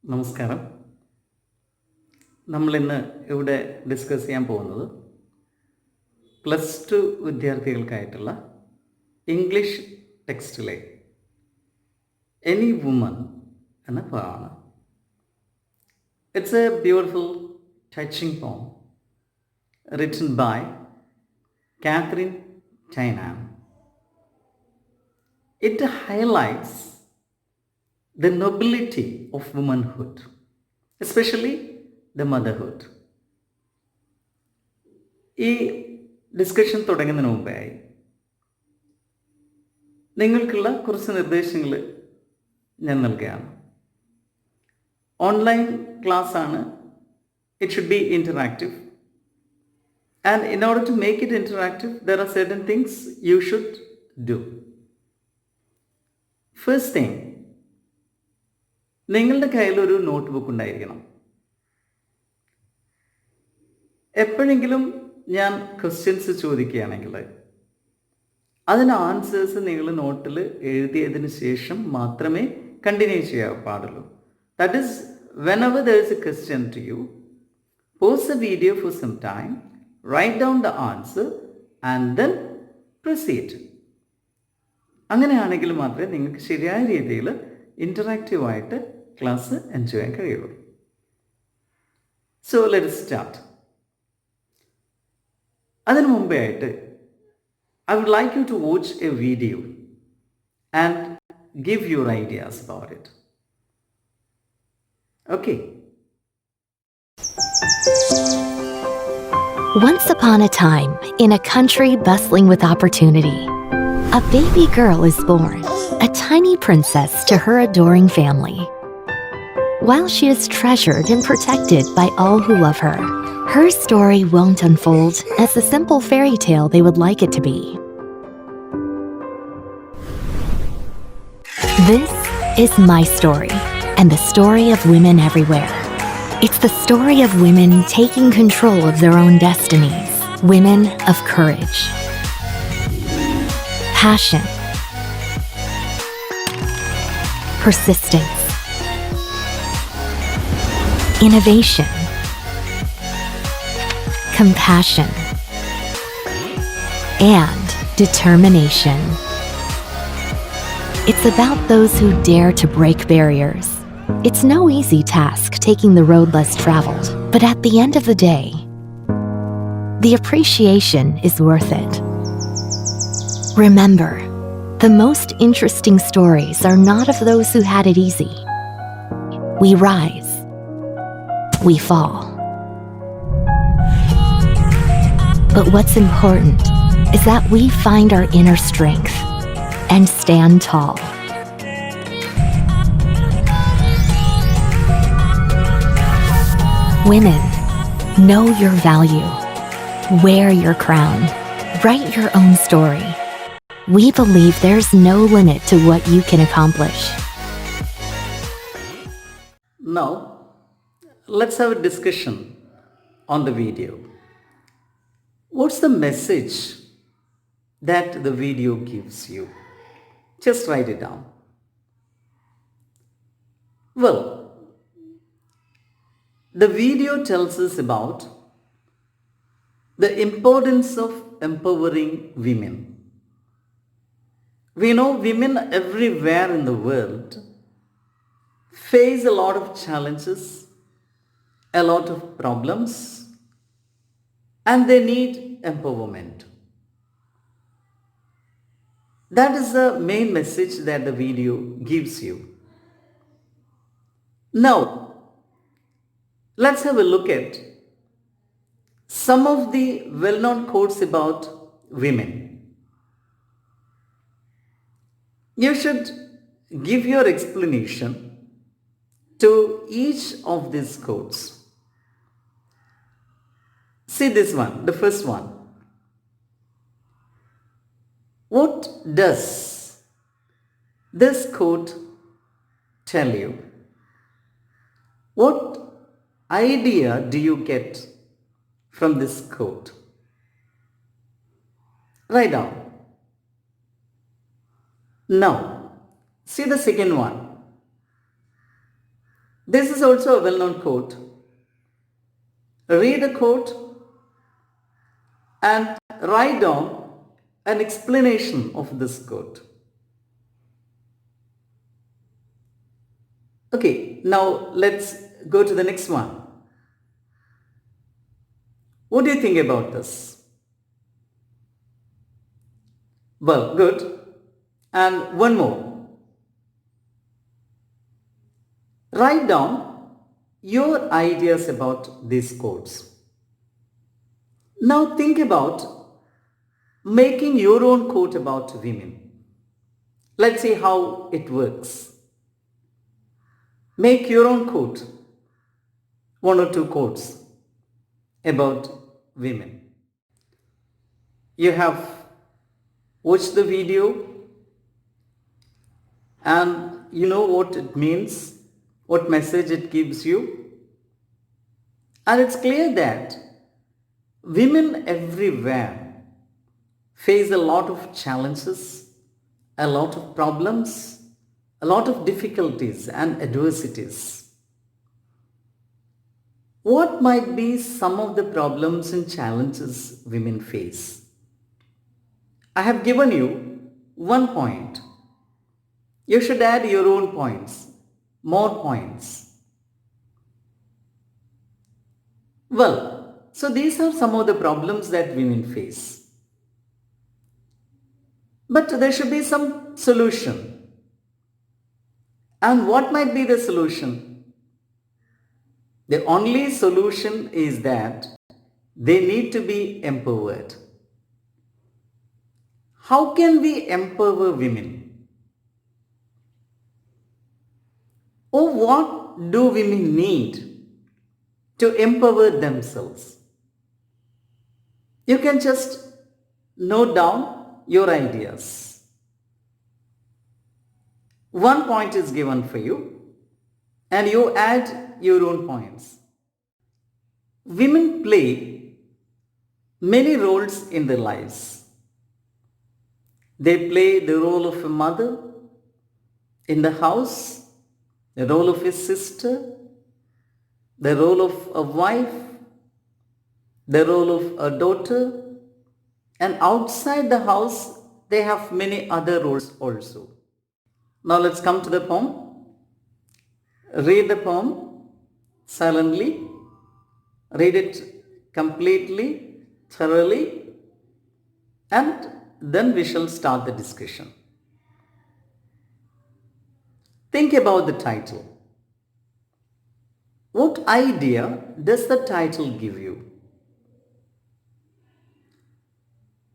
നമസ്കാരം. നമ്മളിന്ന് ഇവിടെ ഡിസ്കസ് ചെയ്യാൻ പോകുന്നത് +2 വിദ്യാർത്ഥികൾക്കായിട്ടുള്ള ഇംഗ്ലീഷ് ടെക്സ്റ്റിലെ എനി വുമൺ എന്ന ഭാഗമാണ്. It's a beautiful touching poem written by Katherine Tynan. It highlights the nobility of womanhood, especially the motherhood. ഈ ഡിസ്കഷൻ തുടങ്ങുന്നതിന് മുമ്പായി നിങ്ങൾക്കുള്ള കുറച്ച് നിർദ്ദേശങ്ങൾ ഞാൻ നൽകുകയാണ്. ഓൺലൈൻ ക്ലാസ് ആണ്. It should be interactive, and in order to make it interactive there are certain things you should do. First thing, നിങ്ങളുടെ കയ്യിലൊരു നോട്ട് ബുക്ക് ഉണ്ടായിരിക്കണം. എപ്പോഴെങ്കിലും ഞാൻ ക്വസ്റ്റ്യൻസ് ചോദിക്കുകയാണെങ്കിൽ അതിന് ആൻസേഴ്സ് നിങ്ങൾ നോട്ടിൽ എഴുതിയതിന് ശേഷം മാത്രമേ കണ്ടിന്യൂ ചെയ്യാൻ പാടുള്ളൂ. That is whenever there is a question to you, pause the video for some time, write down the answer and then proceed. അങ്ങനെയാണെങ്കിൽ മാത്രമേ നിങ്ങൾക്ക് ശരിയായ രീതിയിൽ ഇൻറ്ററാക്റ്റീവായിട്ട് ക്ലാസ് എൻജോയ് ചെയ്യാൻ കഴിയുള്ളൂ. So let start. അതിനു മുമ്പേ ആയിട്ട് I would like you to watch a video and give your ideas about it. Okay. Once upon a time, in a country bustling with opportunity, a baby girl is born, a tiny princess to her adoring family. While she is treasured and protected by all who love her, her story won't unfold as the simple fairy tale they would like it to be. This is my story, and the story of women everywhere. It's the story of women taking control of their own destinies, women of courage, passion, persistence, innovation, compassion, and determination. It's about those who dare to break barriers. It's no easy task taking the road less traveled, but at the end of the day, the appreciation is worth it. Remember, the most interesting stories are not of those who had it easy. We rise, we fall. But what's important is that we find our inner strength and stand tall. Women, know your value. Wear your crown. Write your own story. We believe there's no limit to what you can accomplish. Now, let's have a discussion on the video. What's the message that the video gives you? Just write it down. Well, the video tells us about the importance of empowering women. We know women everywhere in the world face a lot of challenges, a lot of problems, and they need empowerment. That is the main message that the video gives you. Now, let's have a look at some of the well-known quotes about women. You should give your explanation to each of these quotes. See this one, the first one. What does this quote tell you? What idea do you get from this quote? Write down. Now, see the second one. This is also a well-known quote. Read the quote and write down an explanation of this quote. Okay, now let's go to the next one. What do you think about this? Well, good. And one more. Write down your ideas about these quotes. Now think about making your own quote about women. Let's see how it works. Make your own quote, one or two quotes about women. You have watched the video and you know what it means, what message it gives you. And it's clear that women everywhere face a lot of challenges, a lot of problems, a lot of difficulties and adversities. What might be some of the problems and challenges women face? I have given you one point. You should add your own points, more points. Well, so these are some of the problems that women face. But there should be some solution. And what might be the solution? The only solution is that they need to be empowered. How can we empower women? Or what do women need to empower themselves? You can just note down your ideas. One point is given for you and you add your own points. Women play many roles in their lives. They play the role of a mother in the house, the role of a sister, the role of a wife, the role of a daughter, and outside the house they have many other roles also. Now let's come to the poem. Read the poem silently. Read it completely, thoroughly, and then we shall start the discussion. Think about the title. What idea does the title give you?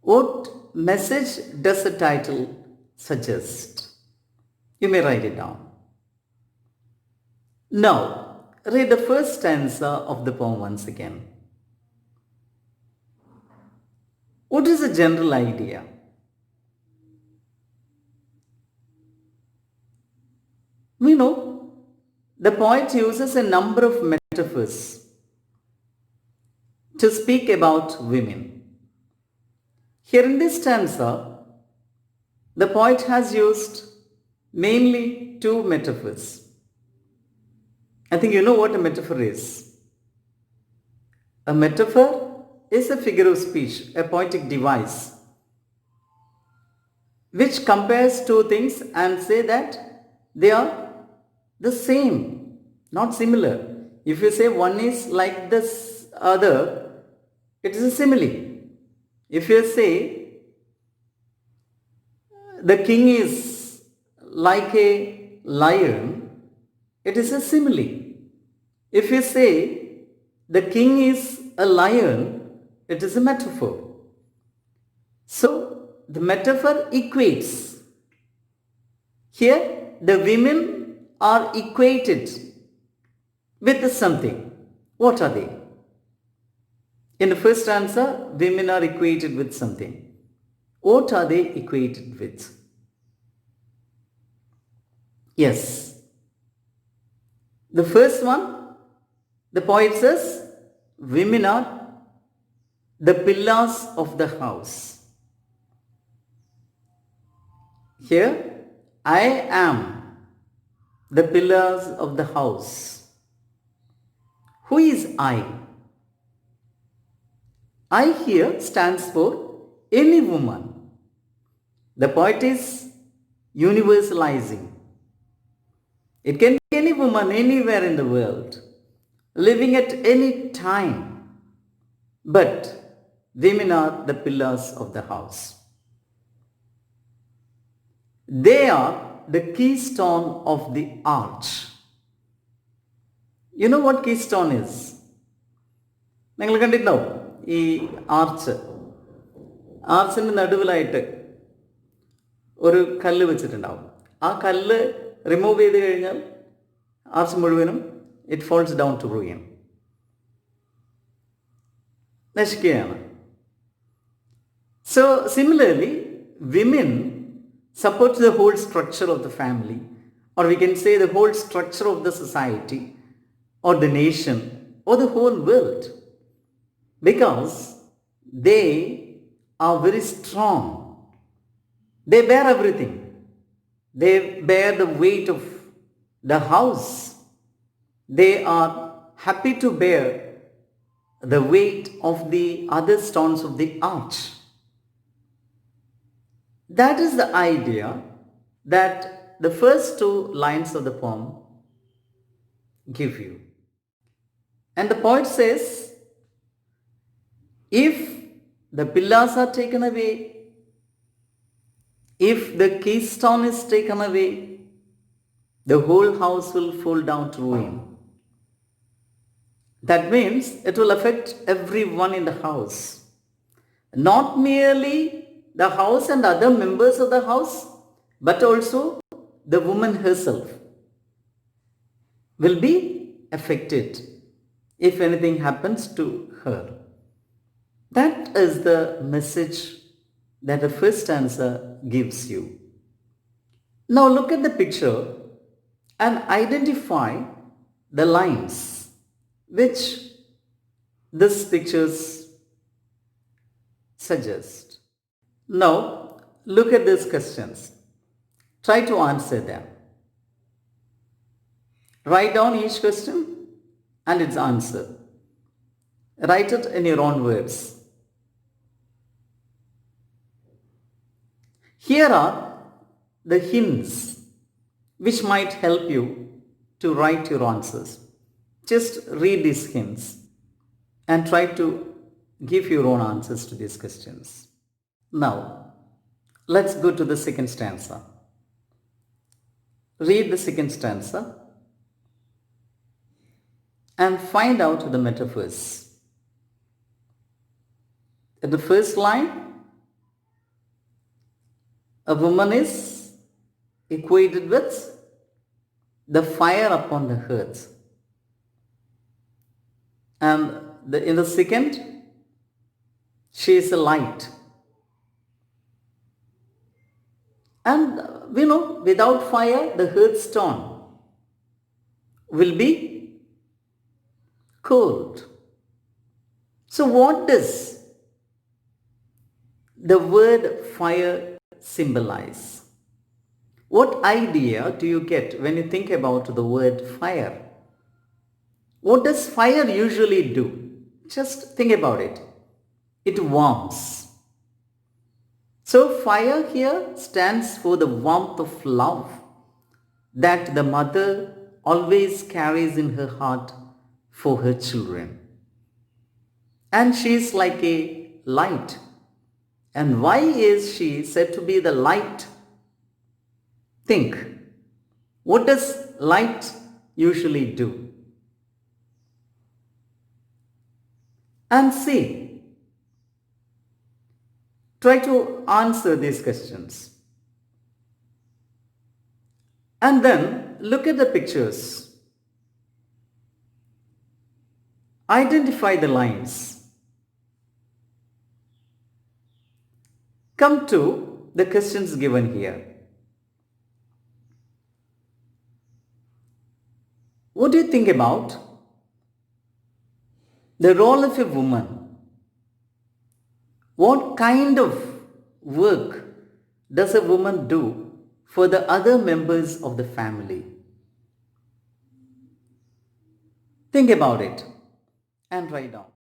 What message does the title suggest? You may write it down. Now, read the first stanza of the poem once again. What is the general idea? We know the poet uses a number of metaphors to speak about women. Here in this stanza, the poet has used mainly two metaphors. I think you know what a metaphor is. A metaphor is a figure of speech, a poetic device, which compares two things and say that they are the same, not similar. If you say one is like this other, it is a simile. If you say the king is like a lion, it is a simile. If you say the king is a lion, it is a metaphor. So the metaphor equates. Here the women are equated with something. What are they? In the first answer, women are equated with something. What are they equated with? Yes. The first one, the poet says, women are the pillars of the house. Here, I am the pillars of the house. Who is I? I here stands for any woman. The poet is universalizing. It can be any woman anywhere in the world, living at any time. But women are the pillars of the house. They are the keystone of the arch. You know what keystone is? നിങ്ങൾ കണ്ടിട്ടുണ്ടാവും ഈ ആർച്ചിൻ്റെ നടുവിലായിട്ട് ഒരു കല്ല് വെച്ചിട്ടുണ്ടാവും. ആ കല്ല് remove ചെയ്ത് കഴിഞ്ഞാൽ ആർച്ച് മുഴുവനും it falls down to ruin, നശിക്കുകയാണ്. So similarly, women support the whole structure of the family, or we can say the whole structure of the society or the nation or the whole world, because they are very strong. They bear everything. They bear the weight of the house. They are happy to bear the weight of the other stones of the arch. That is the idea that the first two lines of the poem give you. And the poet says, if the pillars are taken away, if the keystone is taken away, the whole house will fall down to ruin. That means it will affect everyone in the house. Not merely the house and other members of the house, but also the woman herself will be affected if anything happens to her. That is the message that the first stanza gives you. Now look at the picture and identify the lines which this pictures suggest. Now look at these questions. Try to answer them. Write down each question and its answer. Write it in your own words. Here are the hints which might help you to write your answers. Just read these hints and try to give your own answers to these questions. Now, let's go to the second stanza. Read the second stanza and find out the metaphors. In the first line, a woman is equated with the fire upon the hearth. And in the second, she is a light. And we know without fire, the hearthstone will be cold. So what does the word fire symbolize? What idea do you get when you think about the word fire? What does fire usually do? Just think about it. It warms. So fire here stands for the warmth of love that the mother always carries in her heart for her children. And she is like a light. And why is she said to be the light? Think. What does light usually do? And see. Try to answer these questions. And then look at the pictures. Identify the lines. Come to the questions given here. What do you think about the role of a woman? What kind of work does a woman do for the other members of the family? Think about it. and write down.